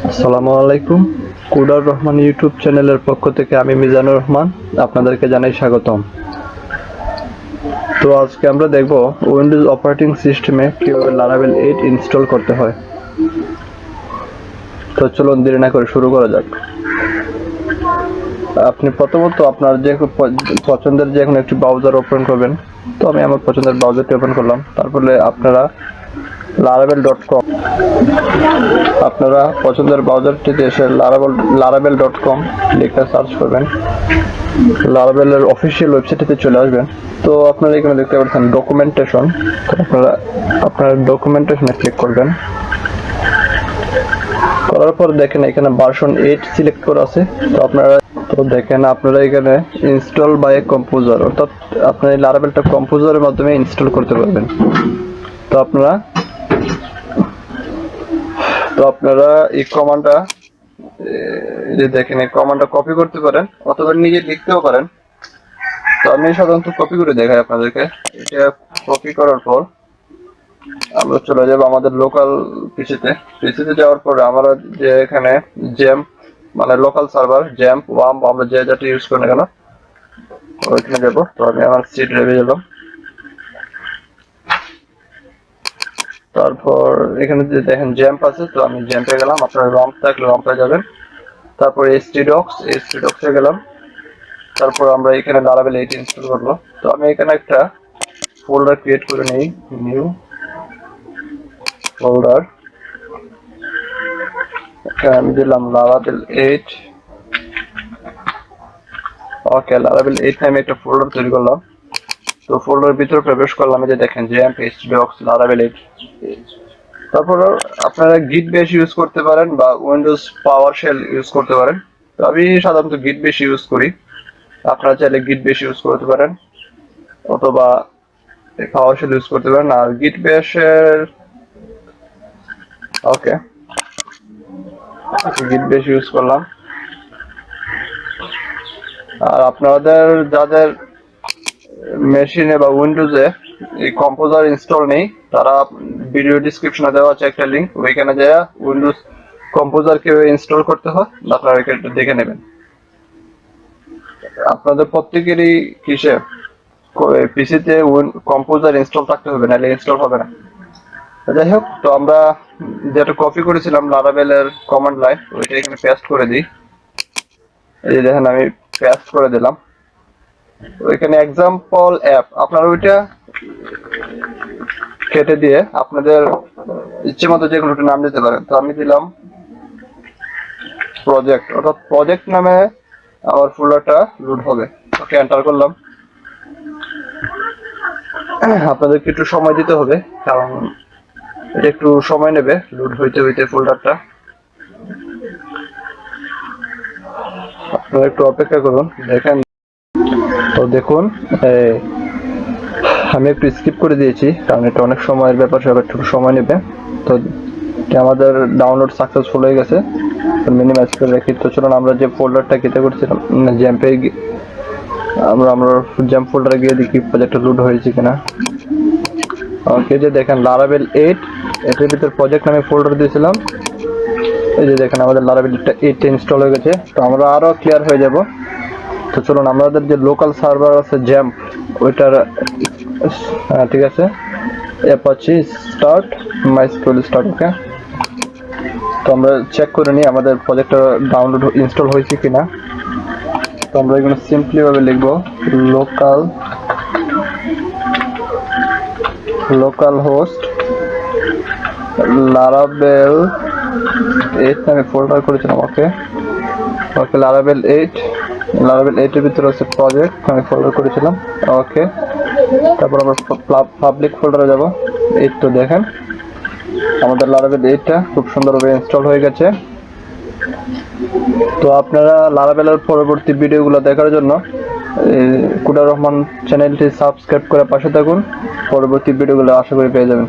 আসসালামু আলাইকুম। কুডার রহমান ইউটিউব চ্যানেলের পক্ষ থেকে আমি মিজানুর রহমান আপনাদেরকে জানাই স্বাগতম। তো আজকে আমরা দেখব উইন্ডোজ অপারেটিং সিস্টেমে কিভাবে লারাভেল 8 ইনস্টল করতে হয়। তো চলুন দেরি না করে শুরু করা যাক। আপনি প্রথমত আপনার যে পছন্দের যে কোনো একটি ব্রাউজার ওপেন করবেন। তো আমি আমার পছন্দের ব্রাউজারটি ওপেন করলাম। তারপরে আপনারা laravel.com আপনারা পছন্দের ব্রাউজারটিতে এসে laravel.com লিখে সার্চ করবেন। লারাভেলের অফিসিয়াল ওয়েবসাইটে চলে আসবেন। তো আপনারা এখানে দেখতে পাচ্ছেন ডকুমেন্টেশন। তো আপনারা ডকুমেন্টেশনে ক্লিক করবেন। করার পর দেখেন এখানে ভার্সন 8 সিলেক্ট করা আছে। তো দেখেন আপনারা এখানে ইনস্টল বাই এ কম্পোজার, অর্থাৎ আপনারা এই লারাভেলটা কম্পোজারের মাধ্যমে ইনস্টল করতে পারবেন। তো আপনারা এই কমান্ডটা দেখেন, এই কমান্ডটা কপি করতে পারেন অথবা নিজে লিখতেও পারেন। তো আমি সাধারণত কপি করে দেখাই আপনাদেরকে। এটা কপি করার পর আমরা চলে যাব আমাদের লোকাল পিসিতে যাওয়ার পরে আমরা যে এখানে জ্যাম্প মানে লোকাল সার্ভার জ্যাম্প ওয়াম্প আমরা যেটা ইউজ করি না কেন ওইখানে যাব। তো আমি আমার সি ড্রাইভে গেলাম। তারপর এখানে যে দেখেন জ্যাম্প আছে, তো আমি জ্যাম্পে গেলাম। আপনারা রম্প থাকলে রম্পে যাবেন। তারপর htdocs গেলাম। তারপর আমরা এখানে লারাভেল 8 ইনস্টল করবো। তো আমি এখানে একটা ফোল্ডার ক্রিয়েট করে নিই, নিউ ফোল্ডার। এখানে আমি দিলাম লারাভেল 8। ওকে, লারাভেল 8 নামে একটা ফোল্ডার তৈরি করলাম। তো ফোল্ডারের ভিতরে প্রবেশ করলাম। এই যে দেখেন জ্যাম্প htdocs লারাভেল 8। তারপর আপনারা গিট বেশ ইউজ করতে পারেন বা উইন্ডোজ পাওয়ার শেল ইউজ করতে পারেন। তো আমি সাধারণত গিট বেশ ইউজ করি। আপনারা চাইলে গিট বেশ ইউজ করতে পারেন অথবা পাওয়ার শেল ইউজ করতে পারেন। আর গিট বেশের ওকে গিট বেশ ইউজ করলাম। আর আপনাদের যাদের মেশিনে বা উইন্ডোজে এই কম্পোজার ইনস্টল নেই, তারা ভিডিও ডেসক্রিপশনে দেওয়া আছে একটা লিংক, ওইখানে যায় উইন্ডোজ কম্পোজার কিভাবে ইনস্টল করতে হয় আপনারা এটা দেখে নেবেন। আপনাদের প্রত্যেকেরই পিসিতে কম্পোজার ইনস্টল থাকতে হবে, নাহলে ইনস্টল হবে না। যাই হোক, তো আমরা যেটা কপি করেছিলাম লারাভেলের কমান্ড লাইন, ওইটা এখানে পেস্ট করে দিই। এই যে দেখেন আমি পেস্ট করে দিলাম। ওইখানে এক্সাম্পল অ্যাপ আপনারা ওইটা কেটে দিয়ে আপনাদের ইচ্ছে মতো যে কোনো নাম দিতে পারেন। তো আমি দিলাম প্রজেক্ট, অর্থাৎ প্রজেক্ট নামে আমার ফোল্ডারটা লোড হবে। ওকে, এন্টার করলাম। আপনাদেরকে একটু সময় দিতে হবে, কারণ এটা একটু সময় নেবে লোড হইতে ফোল্ডারটা। আপনারা একটু অপেক্ষা করুন। দেখুন আমি একটু স্কিপ করে দিয়েছি, কারণ এটা অনেক সময়ের ব্যাপার, সব একটু সময় নেবে। তো আমাদের ডাউনলোড সাকসেসফুল হয়ে গেছে। মিনিমাইজ করে রাখি। তো চলুন আমরা যে ফোল্ডারটা কেটে করছিলাম জ্যাম্পে আমরা জ্যাম্প ফোল্ডারে গিয়ে দেখি প্রজেক্টটা লোড হয়েছে কিনা। ওকে, যে দেখেন লারাভেল 8 এটার ভিতর প্রজেক্ট নামে ফোল্ডার দিয়েছিলাম। এই যে দেখেন আমাদের লারাভেল 8 ইনস্টল হয়ে গেছে। তো আমরা আরো ক্লিয়ার হয়ে যাব। তো চলুন আমাদের যে লোকাল সার্ভার আছে জ্যাম্প, ওইটার ঠিক আছে, অ্যাপাচি স্টার্ট মাইস্কুয়েল স্টার্ট। ওকে, তো আমরা চেক করে নিই আমাদের প্রজেক্টটা ডাউনলোড ইনস্টল হয়েছে কিনা। তো আমরা এখানে সিম্পলি ভাবে লিখব লোকাল হোস্ট লারাভেল 8 নামে ফোল্ডার করেছিলাম। ওকে, লারাভেল 8 এর ভিতরে আছে প্রজেক্ট আমি ফোল্ডার করেছিলাম। ওকে, তারপর আমরা পাবলিক ফোল্ডারে যাব। এই তো দেখেন আমাদের লারাভেল 8টা খুব সুন্দরভাবে ইনস্টল হয়ে গেছে। তো আপনারা লারাভেলের পরবর্তী ভিডিওগুলো দেখার জন্য কুডার রহমান চ্যানেলটি সাবস্ক্রাইব করে পাশে থাকুন। পরবর্তী ভিডিওগুলো আশা করি পেয়ে যাবেন।